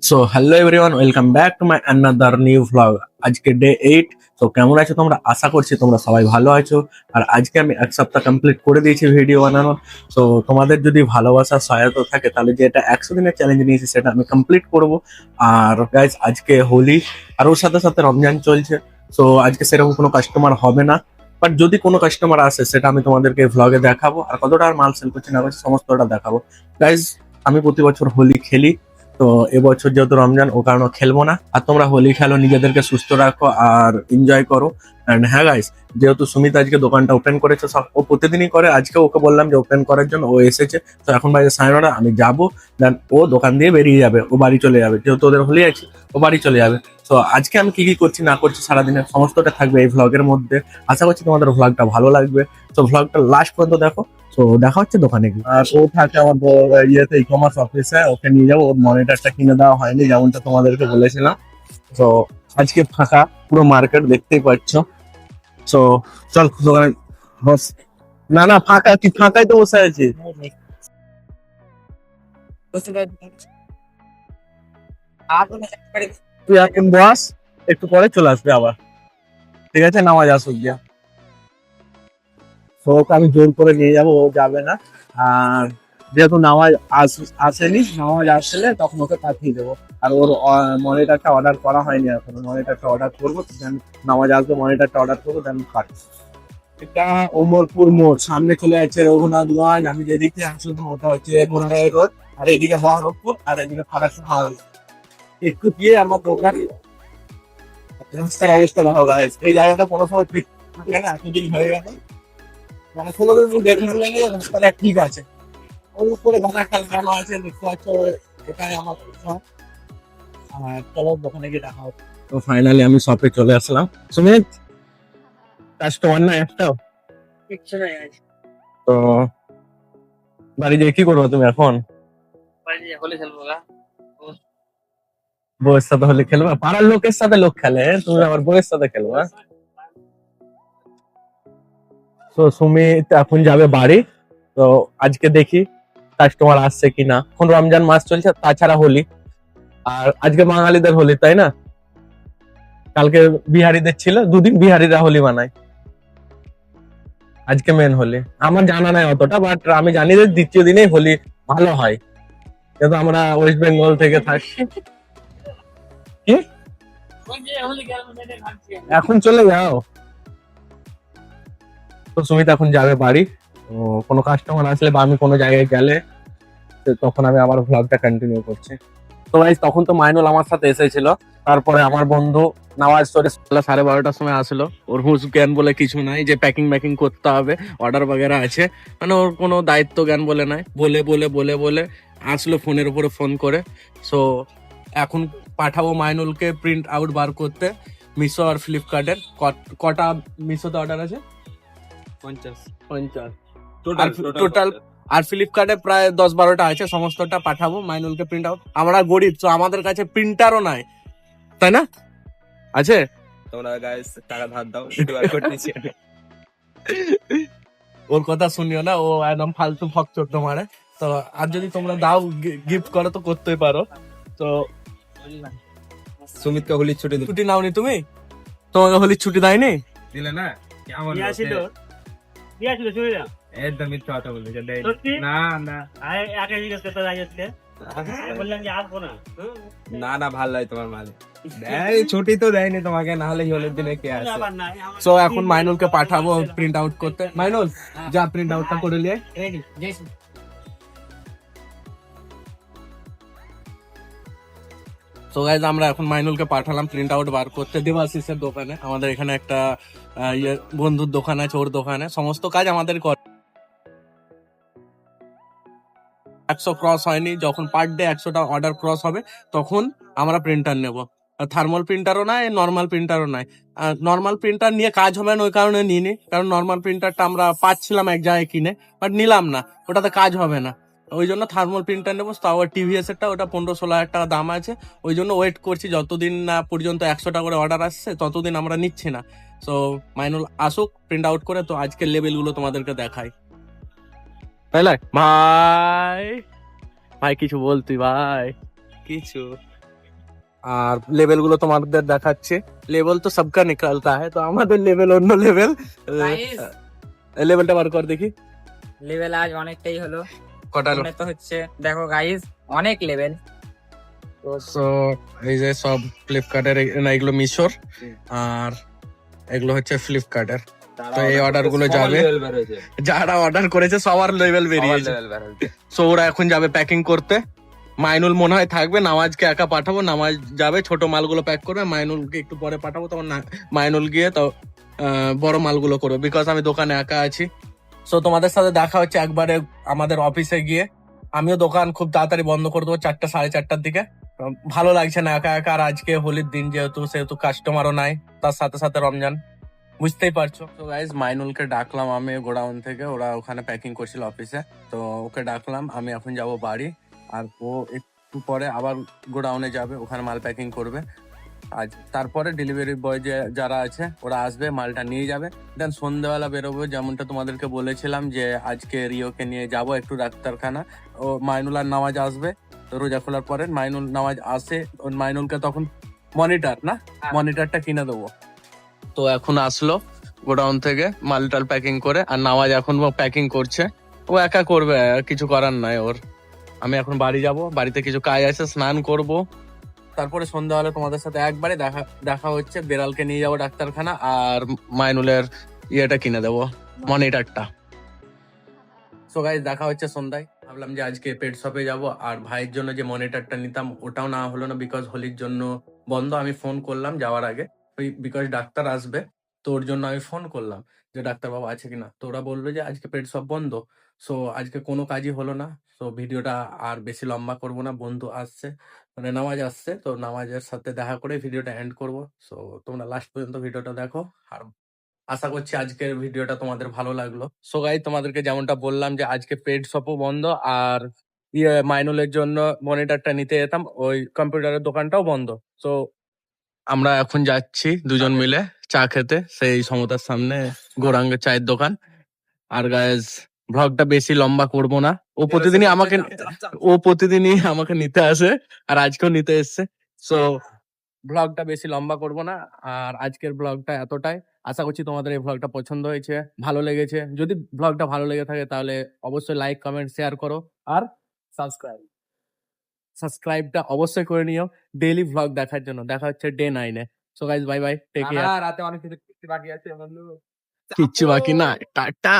So hello everyone, welcome back to my another new vlog. আজকে day 8। তো কেমন আছো তোমরা? আশা করছি তোমরা সবাই ভালো আছো। আর আজকে আমি এক সপ্তাহ কমপ্লিট করে দিয়েছি ভিডিও বানানোর। তো তোমাদের যদি ভালোবাসা সহায়তা থাকে তাহলে যে এটা 100 দিনের চ্যালেঞ্জ নিয়েছি সেটা আমি কমপ্লিট করব। আর গাইজ আজকে হোলি, আর ওর সাথে সাথে রমজান চলছে। তো আজকে সেরকম কোনো কাস্টমার হবে না, বাট যদি কোনো কাস্টমার আসে সেটা আমি তোমাদেরকে ভ্লগে দেখাবো, আর কতটা আর মাল সেল করছি না করছি সমস্তটা দেখাবো। গাইজ আমি প্রতি বছর হোলি খেলি, তো এবছর যেহেতু রমজান ও কারণে খেলবো না। আর তোমরা হোলি খেলো, নিজেদেরকে সুস্থ রাখো আর এনজয় করো। অ্যান্ড হ্যাঁ গাইস, যেহেতু সুমিত আজকে দোকানটা ওপেন করেছে, সব ও প্রতিদিনই করে, আজকে ওকে বললাম যে ওপেন করার জন্য, ও এসেছে। তো এখন বাইরে 9:30, আমি যাবো, দেন ও দোকান দিয়ে বেরিয়ে যাবে, ও বাড়ি চলে যাবে, যেহেতু ওদের হোলি আছে ও বাড়ি চলে যাবে। তো আজকে আমি কি কি করছি না করছি সারাদিনের সমস্তটা থাকবে এই ভ্লগের মধ্যে। আশা করছি তোমাদের ভ্লগটা ভালো লাগবে। তো ভ্লগটা লাস্ট পর্যন্ত দেখো। তো দেখা হচ্ছে দোকানে গিয়ে। আর ও থাকে আমার ইয়েতে, ই কমার্স অফিসে, ওকে নিয়ে যাবো। ওর মনিটরটা কিনে দেওয়া হয়নি, যেমনটা তোমাদেরকে বলেছিলাম। তো আজকে ফাঁকা পুরো মার্কেট, দেখতেই পাচ্ছ। তো চল দোকানে বস। না না, ফাঁকা কি, ফাঁকাই তো বসে আছি। তুই এখন বস, একটু পরে চলে আসবে আবার, ঠিক আছে? নামাজ আসুক গিয়া। তো ওকে আমি জোর করে নিয়ে যাবো, ও যাবে না। আর যেহেতু নামাজ আসেনি, নামাজ আসলে তখন ওকে পাঠিয়ে দেবো। আর ওর মনিটরটা অর্ডার করা হয়নি এখনো, মনিটরটা অর্ডার করবো, দেন নামাজ আসবে, মনিটরটা অর্ডার করবো, দেন পাঠাবো। এটা ওমরপুর মোড়, সামনে চলে যাচ্ছে রঘুনাথগঞ্জ। আমি যেদিকে আসলাম ওটা হচ্ছে মোনারাই রোড, আর এদিকে মহারূপপুর, আর এদিকে ফারাক্কা হাউস। একটু গিয়ে আমার দোকান। রাস্তার অবস্থা ভালো গাইস, এই জায়গাটা কোনো সময় ঠিক থাকে না, এতদিন হয়ে গেল। মানে 16 দিন দেখলাম লাগে, রাস্তাটা ঠিক আছে। ওর উপরে ঘন একটা লাগানো আছে, দেখতে পাচ্ছ। এটাই আমার দোকান। আর চলো দোকানে গিয়ে দেখা হবে। তো ফাইনালি আমি শপে চলে আসলাম। সুমিত, কাস্টমার না একটাও? কিচ্ছু নাই আজ। তো বাড়ি গিয়ে কি করবো তুমি এখন? বাড়ি গিয়ে হোলি খেলবো গা। বউয়ের সাথে হোলি খেলবা? পাড়ার লোকের সাথে লোক খেলে, তুমি আবার বউয়ের সাথে খেলবা? তো সুমিত এখন যাবে বাড়ি। তো আজকে দেখি কাস্টমার আসছে কিনা। এখন রমজান মাস চলছে, তাছাড়া হোলি। আর আজকে বাঙালিদের হোলি, তাই না? কালকে বিহারিদের ছিল, দুদিন বিহারিরা হোলি মানায়। আজকে মেন হোলি। আমার জানা নাই অতটা, বাট আমি জানি যে দ্বিতীয় দিনেই হোলি ভালো হয়, যেহেতু আমরা ওয়েস্ট বেঙ্গল থেকে থাকি। কি এখন চলে যাও? তো সুমিত এখন যাবে বাড়ি। তো কোনো কাস্টমার আসলে বা আমি কোনো জায়গায় গেলে, তো তখন আমি আবার ভ্লগটা কন্টিনিউ করছি। তো গাইস, তখন তো মাইনুল আমার সাথে এসেছিল। তারপরে আমার বন্ধু নামাজ পড়ে 12:30টার সময় আসলো। ওর হুঁশ জ্ঞান বলে কিছু নাই, যে প্যাকিং ম্যাকিং করতে হবে, অর্ডার বাগেরা আছে, মানে ওর কোনো দায়িত্ব জ্ঞান বলে নাই। বলে বলে বলে বলে আসলো ফোনের উপরে ফোন করে। সো এখন পাঠাবো মাইনুলকে প্রিন্ট আউট বার করতে মিশো আর ফ্লিপকার্টের। কটা মিশোতে অর্ডার আছে? 50 50 টোটাল। আর ফ্লিপকার্টে প্রায় 10-12টা আছে, সমস্তটা পাঠাবো মাইনুলকে প্রিন্ট আউট। আমরা গরিব, তো আমাদের কাছে প্রিন্টারও নাই, তাই না? আছে? তোমরা গাইস টাকা ধার দাও, কিউআর কোড নিচে। ওর কথা শুনিও না, ও একদম ফালতু ভক্ত মারে। তো আর যদি তোমরা দাও, গিফট করো, তো করতেই পারো। তো সুমিতকে হোলির ছুটি নাওনি তুমি? তোমাকে হোলির ছুটি দেয়নি? দিলে না? কেমন ছিল? দিয়েছিল ছুটি না? একদম মিথ্যা কথা বলেছে, না না, আগে জিজ্ঞেস করতে যাচ্ছে, বললাম যে আসবো না। না না, ভালো লাগে তোমার মালিক। ছুটি তো দেয়নি তোমাকে, না হলে হোলির দিনে কে আসে। সো এখন মাইনুলকে পাঠাবো প্রিন্ট আউট করতে। মাইনুল, যা প্রিন্ট আউটটা করে নিয়ে। তো গাইজ, আমরা এখন মাইনুলকে পাঠালাম প্রিন্ট আউট বার করতে দেবাশিসের দোকানে। আমাদের এখানে একটা বন্ধুর দোকান আছে, ওর দোকানে সমস্ত কাজ আমাদের করে। 100 ক্রস হয়নি, যখন পার ডে 100টা অর্ডার ক্রস হবে তখন আমরা প্রিন্টার নেব। থার্মাল প্রিন্টারও নাই, নর্মাল প্রিন্টারও নাই। নর্মাল প্রিন্টার নিয়ে কাজ হবে না, ওই কারণে নিইনি। কারণ নর্মাল প্রিন্টারটা আমরা পাচ্ছিলাম এক জায়গায় কিনে, বাট নিলাম না, ওটাতে কাজ হবে না। ওই জন্য থার্মাল প্রিন্টার নেবো, তাও টিভিএস এরটা, ওটা 15-16 হাজার টাকা দাম আছে। ওই জন্য ওয়েট করছি, যতদিন না পর্যন্ত 100টা করে অর্ডার আসছে ততদিন আমরা নিচ্ছি না। সো মাইনুল আসুক প্রিন্ট আউট করে, তো আজকের লেভেলগুলো তোমাদেরকে দেখাই। ভাই ভাই, ভাই কিছু বলতি ভাই? কিছু আর লেভেল গুলো তোমাদের দেখাচ্ছে। লেভেল তো সবকা নিকালতা है, তো আমাদের লেভেল অন্য লেভেল। লেভেলটা বার কর দেখি। লেভেল আজ অনেকটাই হলো। কটা হলো? মনে তো হচ্ছে, দেখো গাইস, অনেক লেভেল। তো এই যে সব ফ্লিপকার্টের, না এগুলো মিশোর, আর এগুলো হচ্ছে ফ্লিপকার্টের। তো এই অর্ডার গুলো যাবে, যারা অর্ডার করেছে সবার লেভেল বেরিয়েছে। সো ওরা এখন যাবে প্যাকিং করতে। মাইনুল মনে হয় থাকবে, নামাজকে একা পাঠাবো, নামাজ যাবে ছোট মালগুলো প্যাক করবে, মাইনুলকে একটু পরে পাঠাবো, তখন মাইনুল গিয়ে তো বড় মালগুলো করবে, বিকজ আমি দোকানে একা আছি। সো তোমাদের সাথে দেখা হচ্ছে একবারে আমাদের অফিসে গিয়ে। আমিও দোকান খুব তাড়াতাড়ি বন্ধ করে দেবো 4টা 4:30টার দিকে। ভালো লাগছে না একা একা, আর আজকে হোলির দিন সেহেতু কাস্টমারও নাই, তার সাথে সাথে রমজান, বুঝতেই পারছো। তো গাইজ মাইনুলকে ডাকলাম আমি গোডাউন থেকে, ওরা ওখানে প্যাকিং করছিল অফিসে। তো ওকে ডাকলাম, আমি এখন যাব বাড়ি, আর ও একটু পরে আবার গোডাউনে যাবে, ওখানে মাল প্যাকিং করবে আজ। তারপরে ডেলিভারি বয় যারা আছে ওরা আসবে, মালটা নিয়ে যাবে, দেন সন্ধ্যেবেলা বেরোবো। যেমনটা তোমাদেরকে বলেছিলাম যে আজকে রিওকে নিয়ে যাব একটু ডাক্তারখানা। ও মাইনুল আর নামাজ আসবে, তো রোজা খোলার পরে মাইনুল নামাজ আসে, মাইনুলকে তখন মনিটরটা কিনে দেবো। তো এখন আসলো গোডাউন থেকে মাল টাল প্যাকিং করে, আর নামাজ এখন প্যাকিং করছে। ও একা করবে, কিছু করার নাই ওর। আমি এখন বাড়ি যাব, বাড়িতে কিছু কাজ আছে, স্নান করব, তারপরে সন্ধ্যাবেলা তোমাদের সাথে একবারে দেখা হচ্ছে। বেড়ালকে নিয়ে যাবো ডাক্তারখানা, আর মাইনুলের ইয়েটা কিনে দেবো, মনিটরটা। সো গাইস দেখা হচ্ছে সন্ধ্যায়। ভাবলাম যে আজকে পেট শপে যাব, আর ভাইয়ের জন্য যে মনিটরটা নিতাম ওটাও না হলো না, বিকজ হোলির জন্য বন্ধ। আমি ফোন করলাম যাওয়ার আগে, বিকজ ডাক্তার আসবে, তো ওর জন্য আমি ফোন করলাম যে ডাক্তার বাবু আছে কিনা। তো ওরা বলবে যে আজকে পেট শপ বন্ধ। সো আজকে কোনো কাজই হলো না। সো ভিডিওটা আর বেশি লম্বা করব না, বন্ধু আসছে, মানে নামাজ আসছে, তো নামাজের সাথে দেখা করে ভিডিওটা এন্ড করব। সো তোমরা লাস্ট পর্যন্ত ভিডিওটা দেখো, আর আশা করছি আজকের ভিডিওটা তোমাদের ভালো লাগলো। সো গাই তোমাদেরকে যেমনটা বললাম যে আজকে পেড শপও বন্ধ, আর মাইনুলের জন্য মনিটরটা নিতে যেতাম ওই কম্পিউটারের দোকানটাও বন্ধ। সো আমরা এখন যাচ্ছি দুজন মিলে চা খেতে সেই সমতার সামনে, গৌরাঙ্গের চায়ের দোকান। আর গাইজ ব্লগটা বেশি লম্বা করব না, ও প্রতিদিনই আমাকে নিতে আসে, আর আজকেও নিতে এসছে। সো ব্লগটা বেশি লম্বা করব না, আর আজকের ব্লগটা এতটাই। আশা করছি তোমাদের এই ব্লগটা পছন্দ হয়েছে, ভালো লেগেছে। যদি ব্লগটা ভালো লেগে থাকে তাহলে অবশ্যই লাইক কমেন্ট শেয়ার করো, আর সাবস্ক্রাইবটা অবশ্যই করে নিও ডেইলি ব্লগ দেখার জন্য। দেখা হচ্ছে ডে 9-এ। So guys bye bye, take care. রাতে অনেক কিছু বাকি আছে, কিচ্ছু বাকি না, টাটা।